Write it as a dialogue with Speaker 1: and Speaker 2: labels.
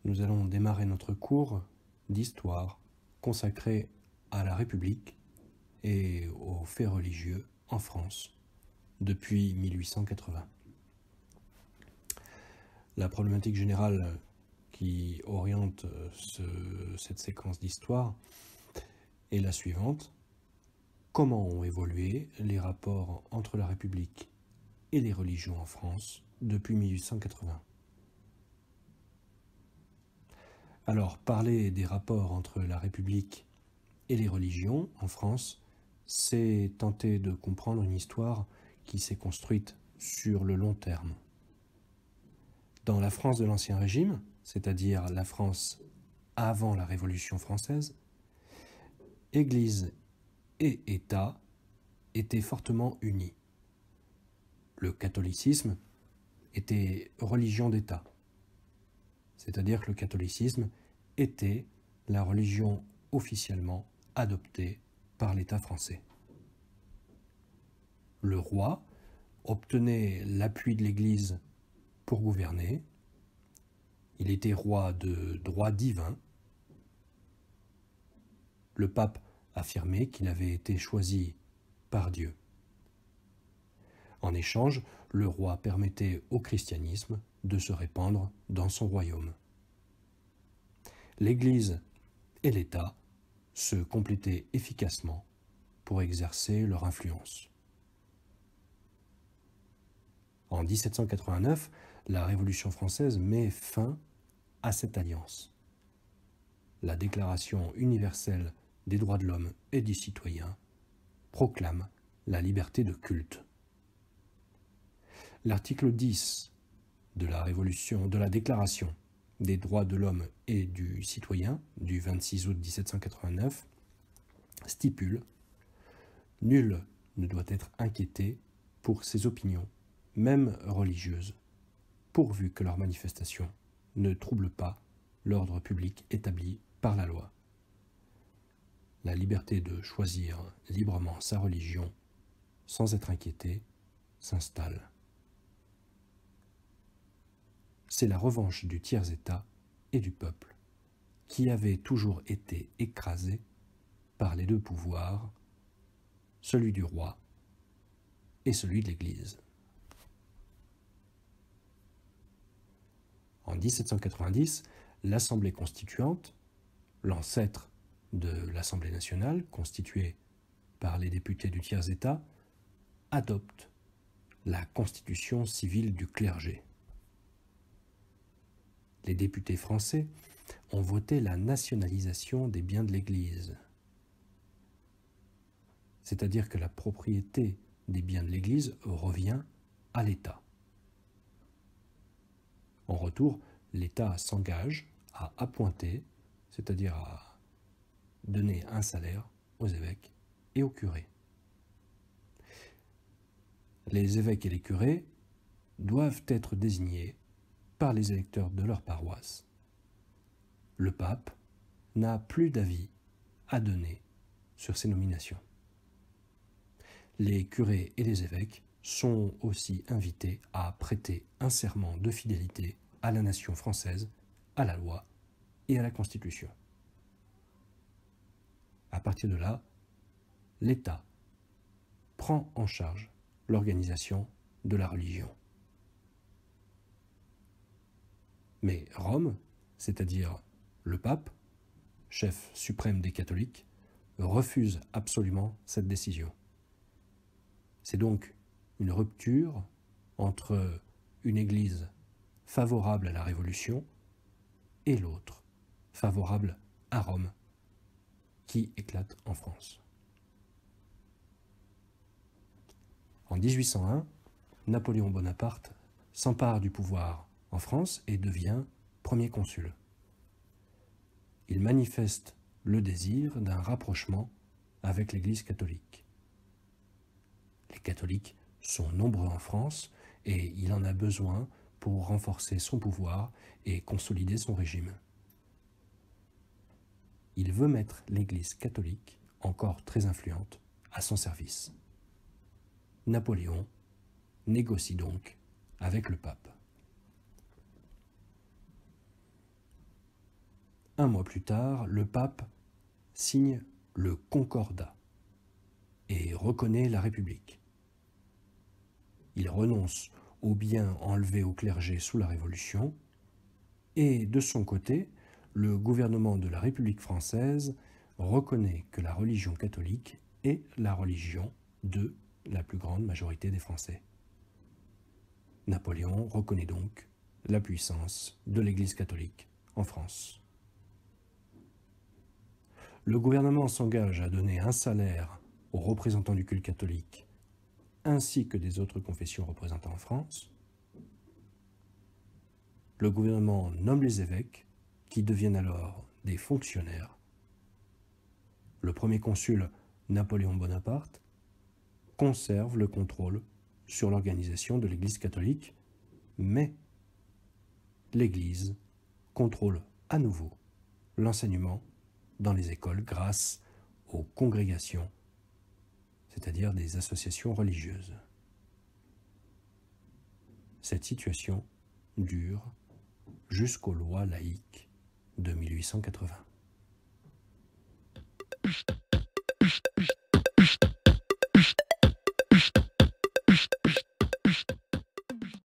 Speaker 1: nous allons démarrer notre cours d'histoire consacré à la République et aux faits religieux en France depuis 1880. La problématique générale qui oriente cette séquence d'histoire est la suivante. Comment ont évolué les rapports entre la République et les religions en France depuis 1880 ? Alors, parler des rapports entre la République et les religions en France, c'est tenter de comprendre une histoire qui s'est construite sur le long terme. Dans la France de l'Ancien Régime, c'est-à-dire la France avant la Révolution française, Église et État étaient fortement unis. Le catholicisme était religion d'État, c'est-à-dire que le catholicisme était la religion officiellement adoptée par l'État français. Le roi obtenait l'appui de l'Église pour gouverner. Il était roi de droit divin. Le pape affirmait qu'il avait été choisi par Dieu. En échange, le roi permettait au christianisme de se répandre dans son royaume. L'Église et l'État se complétaient efficacement pour exercer leur influence. En 1789, la Révolution française met fin à cette alliance. La Déclaration universelle des droits de l'homme et du citoyen proclame la liberté de culte. L'article 10 de la Déclaration des droits de l'homme et du citoyen du 26 août 1789 stipule « Nul ne doit être inquiété pour ses opinions, même religieuses, pourvu que leurs manifestations ne troublent pas l'ordre public établi par la loi. La liberté de choisir librement sa religion sans être inquiété s'installe. » C'est la revanche du tiers-État et du peuple, qui avait toujours été écrasé par les deux pouvoirs, celui du roi et celui de l'Église. En 1790, l'Assemblée constituante, l'ancêtre de l'Assemblée nationale, constituée par les députés du tiers-État, adopte la constitution civile du clergé. Les députés français ont voté la nationalisation des biens de l'Église, c'est-à-dire que la propriété des biens de l'Église revient à l'État. En retour, l'État s'engage à appointer, c'est-à-dire à donner un salaire aux évêques et aux curés. Les évêques et les curés doivent être désignés par les électeurs de leur paroisse. Le pape n'a plus d'avis à donner sur ces nominations. Les curés et les évêques sont aussi invités à prêter un serment de fidélité à la nation française, à la loi et à la Constitution. À partir de là, l'État prend en charge l'organisation de la religion. Mais Rome, c'est-à-dire le pape, chef suprême des catholiques, refuse absolument cette décision. C'est donc une rupture entre une Église favorable à la Révolution et l'autre, favorable à Rome, qui éclate en France. En 1801, Napoléon Bonaparte s'empare du pouvoir en France et devient premier consul. Il manifeste le désir d'un rapprochement avec l'Église catholique. Les catholiques sont nombreux en France et il en a besoin pour renforcer son pouvoir et consolider son régime. Il veut mettre l'Église catholique, encore très influente, à son service. Napoléon négocie donc avec le pape. Un mois plus tard, le pape signe le Concordat et reconnaît la République. Il renonce aux biens enlevés au clergé sous la Révolution et, de son côté, le gouvernement de la République française reconnaît que la religion catholique est la religion de la plus grande majorité des Français. Napoléon reconnaît donc la puissance de l'Église catholique en France. Le gouvernement s'engage à donner un salaire aux représentants du culte catholique ainsi que des autres confessions représentées en France. Le gouvernement nomme les évêques qui deviennent alors des fonctionnaires. Le premier consul, Napoléon Bonaparte, conserve le contrôle sur l'organisation de l'Église catholique, mais l'Église contrôle à nouveau l'enseignement dans les écoles grâce aux congrégations, c'est-à-dire des associations religieuses. Cette situation dure jusqu'aux lois laïques de 1880.